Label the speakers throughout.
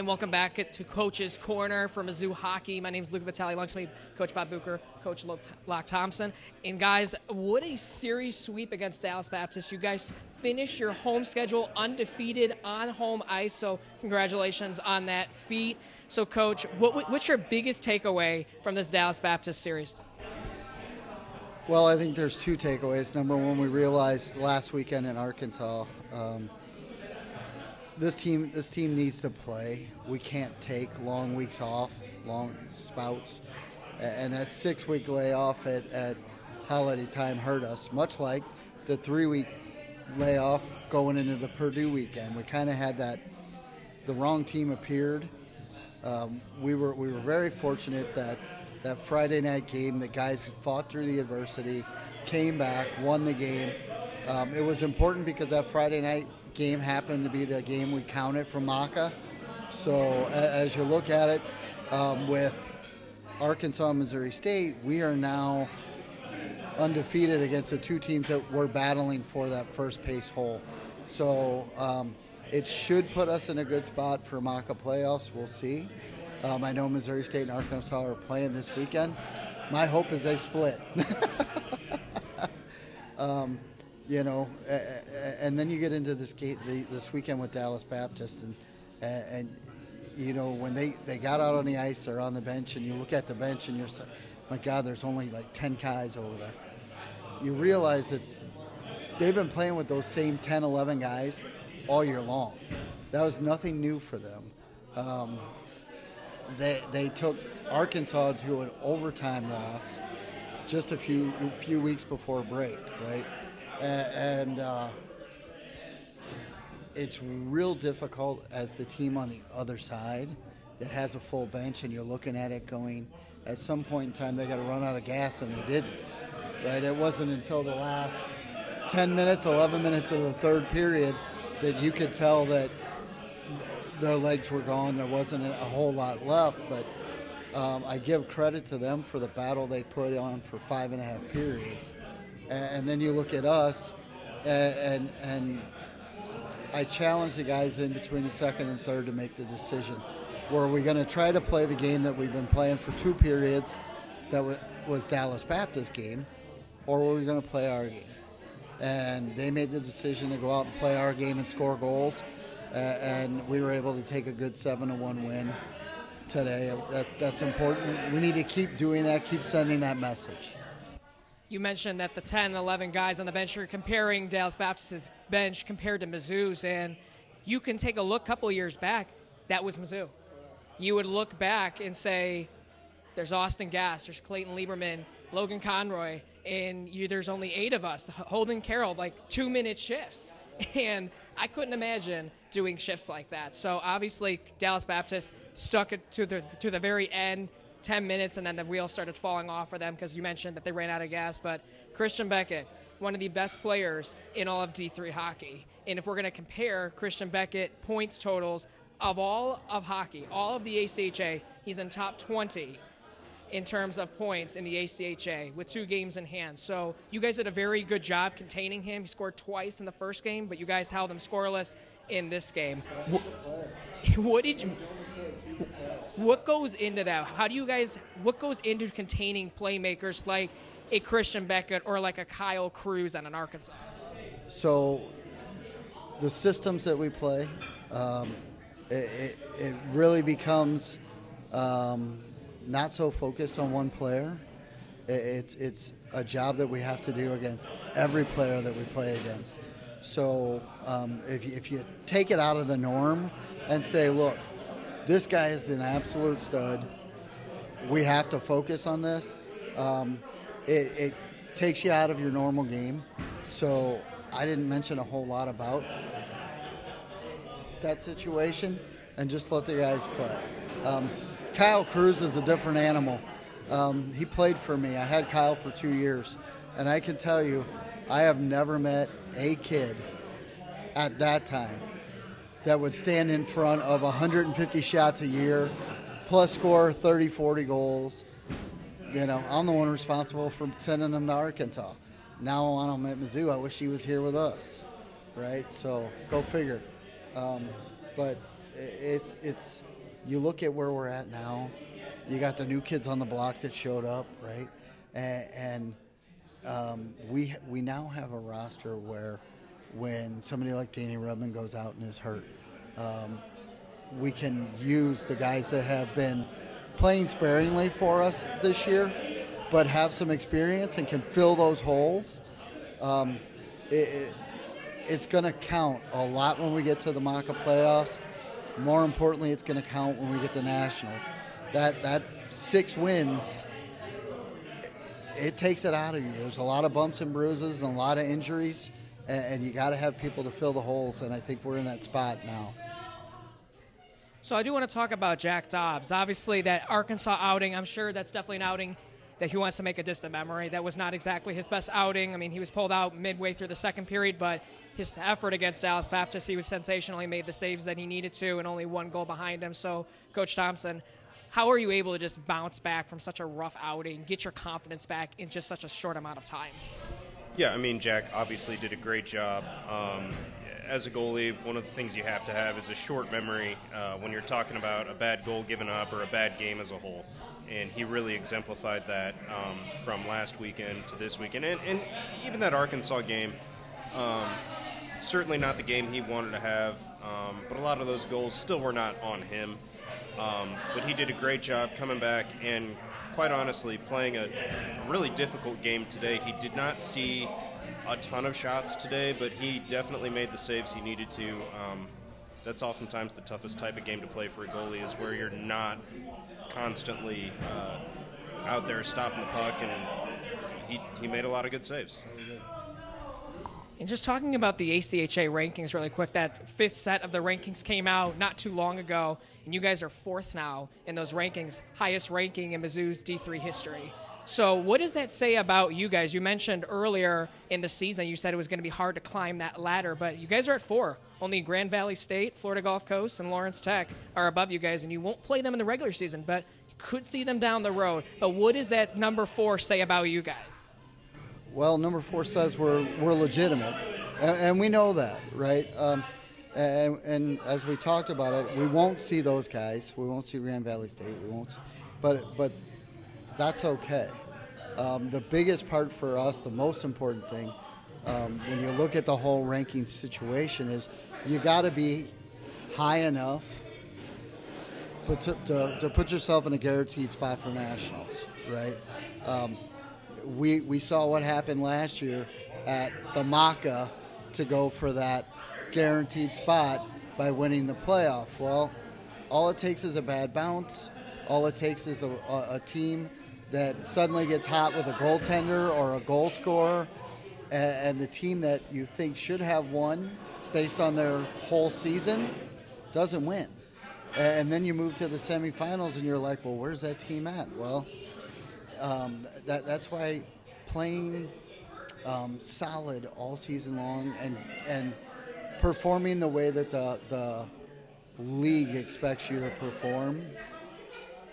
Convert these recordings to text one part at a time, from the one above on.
Speaker 1: and welcome back to Coach's Corner for Mizzou Hockey. My name is Luca Vitale, alongside me, Coach Bucher, Coach Locke Thompson. And guys, what a series sweep against Dallas Baptist. You guys finished your home schedule undefeated on home ice, so congratulations on that feat. So, Coach, what's your biggest takeaway from this Dallas Baptist series?
Speaker 2: Well, I think there's two takeaways. Number one, we realized last weekend in Arkansas, this team needs to play. We can't take long weeks off, long spouts, and that 6-week layoff at holiday time hurt us, much like the 3-week layoff going into the Purdue weekend. We kind of had that, the wrong team appeared. We were very fortunate that Friday night game, the guys who fought through the adversity, came back, won the game. It was important because that Friday night game happened to be the game we counted from Maca. So as you look at it, with Arkansas and Missouri State, we are now undefeated against the two teams that were battling for that first place hole. So it should put us in a good spot for Maca playoffs. We'll see. I know Missouri State and Arkansas are playing this weekend. My hope is they split. And then you get into this weekend with Dallas Baptist, and when they got out on the ice or on the bench, and you look at the bench and you're like, my God, there's only like 10 guys over there. You realize that they've been playing with those same 10, 11 guys all year long. That was nothing new for them. They took Arkansas to an overtime loss just a few weeks before break, right? And it's real difficult as the team on the other side that has a full bench, and you're looking at it going, at some point in time they got to run out of gas, and they didn't, right? It wasn't until the last 10 minutes, 11 minutes of the third period that you could tell that their legs were gone. There wasn't a whole lot left, but I give credit to them for the battle they put on for 5.5 periods. And then you look at us, and I challenge the guys in between the second and third to make the decision. Were we going to try to play the game that we've been playing for 2 periods that was Dallas Baptist game, or were we going to play our game? And they made the decision to go out and play our game and score goals, and we were able to take a good 7-1 win today. That's important. We need to keep doing that, keep sending that message.
Speaker 1: You mentioned that the 10, 11 guys on the bench, you're comparing Dallas Baptist's bench compared to Mizzou's, and you can take a look a couple years back, that was Mizzou. You would look back and say, there's Austin Gass, there's Clayton Lieberman, Logan Conroy, and there's only 8 of us. Holden Carroll, like 2-minute shifts. And I couldn't imagine doing shifts like that. So obviously Dallas Baptist stuck it to the very end, 10 minutes, and then the wheels started falling off for them because you mentioned that they ran out of gas. But Christian Beckett, one of the best players in all of D3 hockey. And if we're going to compare Christian Beckett points totals of all of hockey, all of the ACHA, he's in top 20 in terms of points in the ACHA with 2 games in hand. So you guys did a very good job containing him. He scored twice in the first game, but you guys held him scoreless in this game. What goes into that? What goes into containing playmakers like a Christian Beckett or like a Kyle Cruz on an Arkansas?
Speaker 2: So the systems that we play, it really becomes not so focused on one player. It's a job that we have to do against every player that we play against. So if you take it out of the norm and say, look, this guy is an absolute stud, we have to focus on this, it takes you out of your normal game. So I didn't mention a whole lot about that situation, and just let the guys play. Kyle Cruz is a different animal. He played for me. I had Kyle for 2 years, and I can tell you, I have never met a kid at that time that would stand in front of 150 shots a year, plus score 30, 40 goals. I'm the one responsible for sending them to Arkansas. Now I want him at Mizzou. I wish he was here with us, right? So go figure. But it's you look at where we're at now. You got the new kids on the block that showed up, right? And we now have a roster where when somebody like Danny Rudman goes out and is hurt, we can use the guys that have been playing sparingly for us this year, but have some experience and can fill those holes. It's going to count a lot when we get to the MACA playoffs. More importantly, it's going to count when we get to nationals. That 6 wins, it takes it out of you. There's a lot of bumps and bruises and a lot of injuries, and you got to have people to fill the holes, and I think we're in that spot now.
Speaker 1: So I do want to talk about Jack Dobbs. Obviously, that Arkansas outing, I'm sure that's definitely an outing that he wants to make a distant memory. That was not exactly his best outing. I mean, he was pulled out midway through the second period, but his effort against Dallas Baptist, he was sensational. He made the saves that he needed to and only 1 goal behind him. So, Coach Thompson, how are you able to just bounce back from such a rough outing, get your confidence back in just such a short amount of time?
Speaker 3: Yeah, I mean, Jack obviously did a great job. As a goalie, one of the things you have to have is a short memory when you're talking about a bad goal given up or a bad game as a whole. And he really exemplified that from last weekend to this weekend. And even that Arkansas game, certainly not the game he wanted to have, but a lot of those goals still were not on him. But he did a great job coming back and, quite honestly, playing a really difficult game today. He did not see a ton of shots today, but he definitely made the saves he needed to. That's oftentimes the toughest type of game to play for a goalie, is where you're not constantly out there stopping the puck, and he made a lot of good saves.
Speaker 1: And just talking about the ACHA rankings really quick, that 5th set of the rankings came out not too long ago, and you guys are 4th now in those rankings, highest ranking in Mizzou's D3 history. So what does that say about you guys? You mentioned earlier in the season, you said it was going to be hard to climb that ladder, but you guys are at 4. Only Grand Valley State, Florida Gulf Coast, and Lawrence Tech are above you guys, and you won't play them in the regular season, but you could see them down the road. But what does that number 4 say about you guys?
Speaker 2: Well, number 4 says we're legitimate, and we know that, right? And as we talked about it, we won't see those guys. We won't see Grand Valley State. We won't, but that's okay. The biggest part for us, the most important thing, when you look at the whole ranking situation, is you got to be high enough to put yourself in a guaranteed spot for nationals, right? We saw what happened last year at the MACA to go for that guaranteed spot by winning the playoff. Well, all it takes is a bad bounce. All it takes is a team that suddenly gets hot with a goaltender or a goal scorer, and the team that you think should have won based on their whole season doesn't win. And then you move to the semifinals and you're like, well, where's that team at? Well, that's why playing solid all season long and performing the way that the league expects you to perform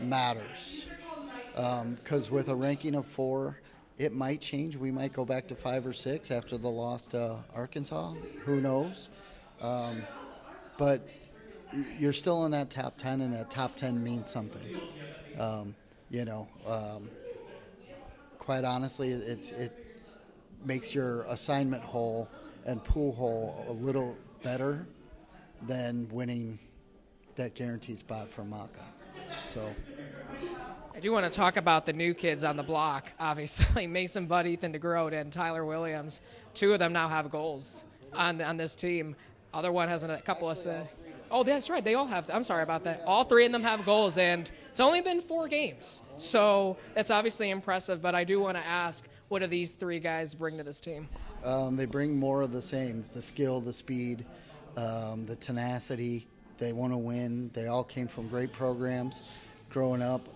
Speaker 2: matters. Because with a ranking of 4, it might change. We might go back to 5 or 6 after the loss to Arkansas. Who knows? But you're still in that top 10, and that top 10 means something. Quite honestly, it makes your assignment hole and pool hole a little better than winning that guaranteed spot for MACA. So
Speaker 1: I do want to talk about the new kids on the block, obviously. Mason Budde, Ethan DeGroat, and Tyler Williams. 2 of them now have goals on this team. Other one has a couple of oh, that's right. They all have. I'm sorry about that. All 3 of them have goals, and it's only been 4 games. So that's obviously impressive, but I do want to ask, what do these 3 guys bring to this team?
Speaker 2: They bring more of the same. It's the skill, the speed, the tenacity. They want to win. They all came from great programs growing up,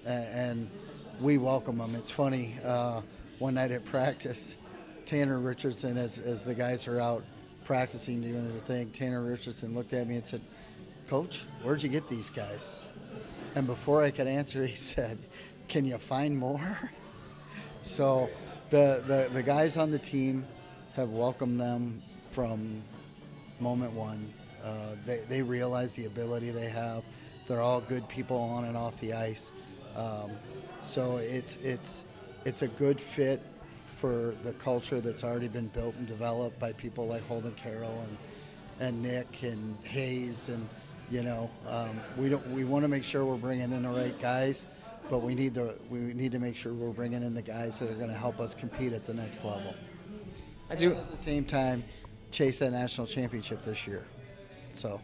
Speaker 2: and we welcome them. It's funny, one night at practice, Tanner Richardson, as the guys are out practicing doing their thing, Tanner Richardson looked at me and said, "Coach, where'd you get these guys?" And before I could answer, he said, "Can you find more?" So the guys on the team have welcomed them from moment one. They realize the ability they have. They're all good people on and off the ice. So it's a good fit for the culture that's already been built and developed by people like Holden Carroll and Nick and Hayes, and we want to make sure we're bringing in the right guys, but we need to make sure we're bringing in the guys that are going to help us compete at the next level. At the same time, chase that national championship this year. So.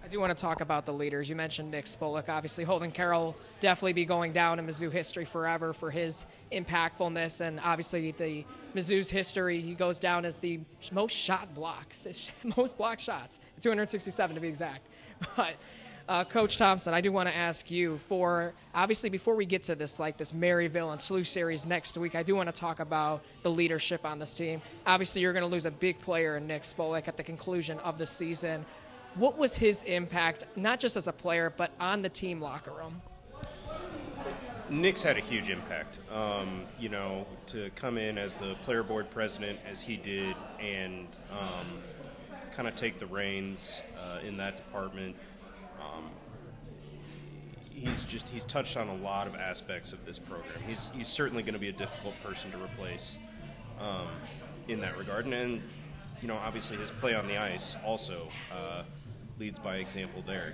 Speaker 1: I do want to talk about the leaders. You mentioned Nick Spolec. Obviously, Holden Carroll definitely be going down in Mizzou history forever for his impactfulness, and obviously the Mizzou's history. He goes down as the most most block shots, 267 to be exact. But Coach Thompson, I do want to ask you obviously before we get to this Maryville and SLU series next week, I do want to talk about the leadership on this team. Obviously, you're going to lose a big player in Nick Spolec at the conclusion of the season. What was his impact, not just as a player, but on the team locker room?
Speaker 3: Nick's had a huge impact. To come in as the player board president as he did and kind of take the reins in that department. He's touched on a lot of aspects of this program. He's certainly going to be a difficult person to replace in that regard. And obviously his play on the ice also leads by example there.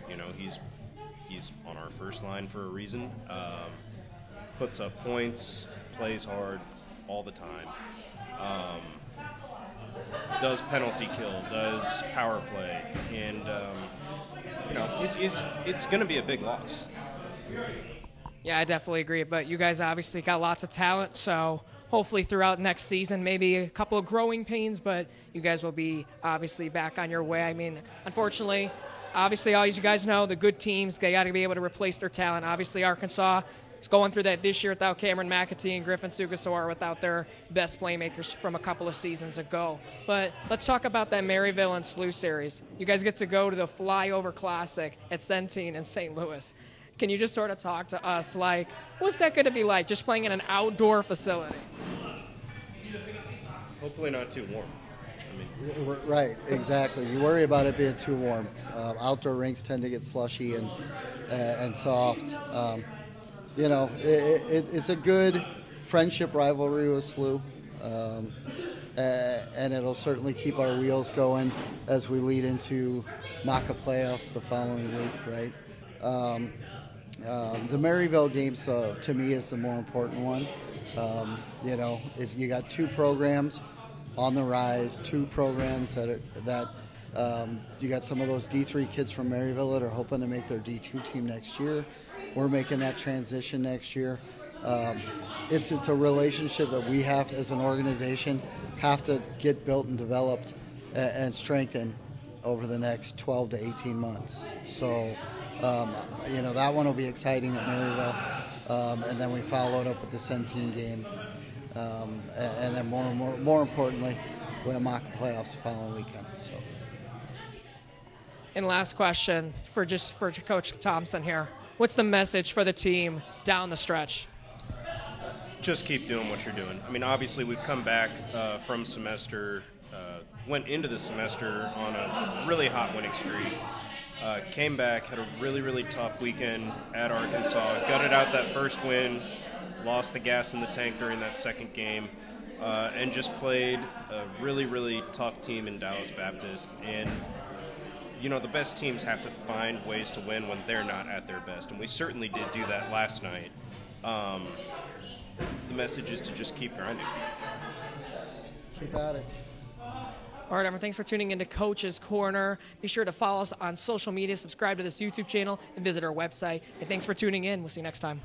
Speaker 3: He's on our first line for a reason. Puts up points, plays hard all the time. Does penalty kill, does power play, and it's going to be a big loss.
Speaker 1: Yeah, I definitely agree. But you guys obviously got lots of talent, so hopefully throughout next season, maybe a couple of growing pains, but you guys will be obviously back on your way. I mean, unfortunately, obviously, all you guys know, the good teams, they got to be able to replace their talent. Obviously, Arkansas is going through that this year without Cameron McAtee and Griffin Sugasawara, without their best playmakers from a couple of seasons ago. But let's talk about that Maryville and SLU series. You guys get to go to the Flyover Classic at Centene in St. Louis. Can you just sort of talk to us, what's that going to be like, just playing in an outdoor facility?
Speaker 3: Hopefully not too warm.
Speaker 2: Right, exactly. You worry about it being too warm. Outdoor rinks tend to get slushy and soft. It's a good friendship rivalry with SLU, and it'll certainly keep our wheels going as we lead into MACA playoffs the following week, right? The Maryville games, to me, is the more important one. You got two programs on the rise, two programs that you got some of those D3 kids from Maryville that are hoping to make their D2 team next year. We're making that transition next year. It's a relationship that we have as an organization have to get built and developed and strengthened over the next 12 to 18 months. So, that one will be exciting at Maryville, and then we followed up with the Centene game. And then more importantly, we have MACA playoffs the following weekend. So.
Speaker 1: And last question for Coach Thompson here. What's the message for the team down the stretch?
Speaker 3: Just keep doing what you're doing. I mean, obviously we've come back from semester, went into the semester on a really hot winning streak. Came back, had a really, really tough weekend at Arkansas, gutted out that first win, lost the gas in the tank during that second game, and just played a really, really tough team in Dallas Baptist. And, the best teams have to find ways to win when they're not at their best, and we certainly did do that last night. The message is to just keep grinding.
Speaker 2: Keep at it.
Speaker 1: All right, everyone, thanks for tuning into Coach's Corner. Be sure to follow us on social media, subscribe to this YouTube channel, and visit our website. And thanks for tuning in. We'll see you next time.